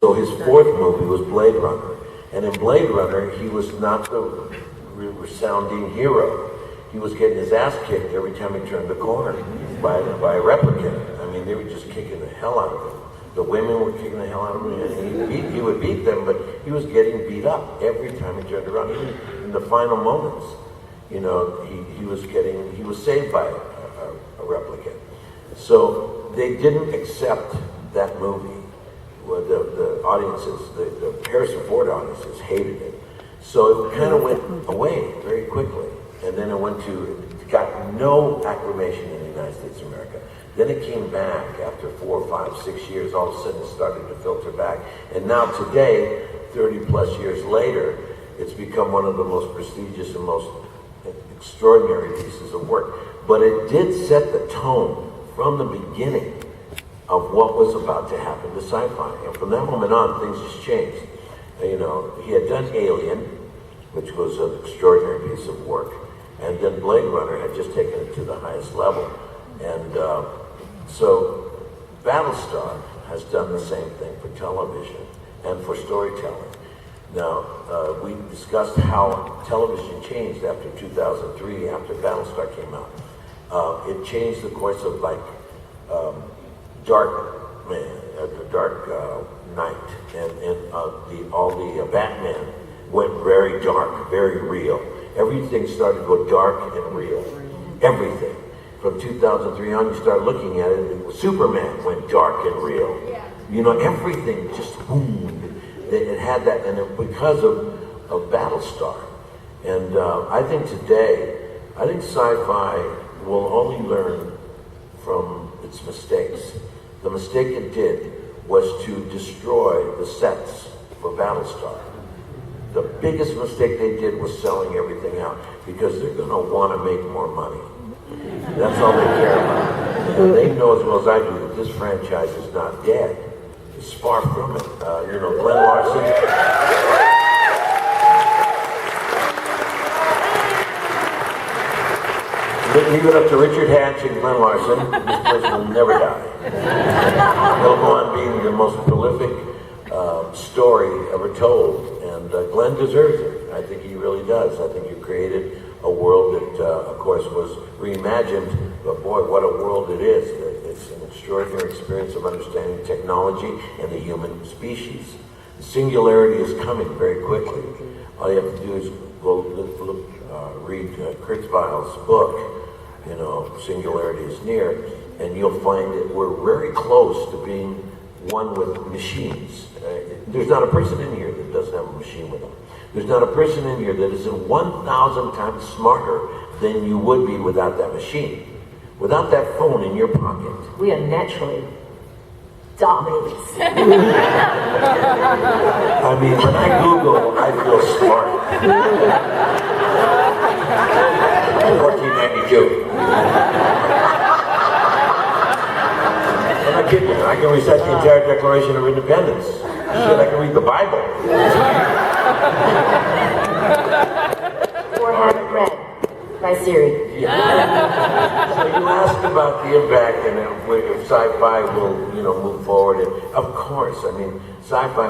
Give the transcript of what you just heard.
So his fourth movie was Blade Runner. And in Blade Runner, he was not the resounding hero. He was getting his ass kicked every time he turned the corner by a replicant. I mean, they were just kicking the hell out of him. The women were kicking the hell out of him, and he would beat them, but he was getting beat up every time he turned around. Even in the final moments, you know, he was saved by a replicant. So they didn't accept that movie. Well, the audiences, the Harrison Ford audiences hated it. So it kind of went away very quickly. And then it got no acclamation in the United States of America. Then it came back after 4, 5, 6 years. All of a sudden it started to filter back. And now today, 30 plus years later, it's become one of the most prestigious and most extraordinary pieces of work. But it did set the tone from the beginning of what was about to happen to sci-fi. And from that moment on, things just changed. You know, he had done Alien, which was an extraordinary piece of work. And then Blade Runner had just taken it to the highest level. And so Battlestar has done the same thing for television and for storytelling. Now, we discussed how television changed after 2003, after Battlestar came out. It changed the course of Dark Knight, and all the Batman went very dark, very real. Everything started to go dark and real. Everything. From 2003 on, you start looking at it, and Superman went dark and real. Yeah. You know, everything just boom. It had that, and because of Battlestar. And I think sci-fi will only learn from its mistakes. The mistake it did was to destroy the sets for Battlestar. The biggest mistake they did was selling everything out, because they're going to want to make more money. That's all they care about. And they know as well as I do that this franchise is not dead. It's far from it. You know, Glenn Larson. Leave it up to Richard Hatch and Glenn Larson. This place will never die. He'll go on being the most prolific story ever told. And Glenn deserves it. I think he really does. I think you created a world that, of course, was reimagined. But boy, what a world it is. It's an extraordinary experience of understanding technology and the human species. The singularity is coming very quickly. All you have to do is go read Kurzweil's book, you know, Singularity is Near, and you'll find that we're very close to being one with machines. There's not a person in here that doesn't have a machine with them. There's not a person in here that isn't 1,000 times smarter than you would be without that machine. Without that phone in your pocket. We are naturally dummies. I mean, when I Google, I feel smart. 1492. I'm not kidding you. I can recite the entire Declaration of Independence. Shit, I can read the Bible. 400 read by Siri. Yeah. So you ask about the impact and if sci-fi will, you know, move forward. And of course, I mean, sci-fi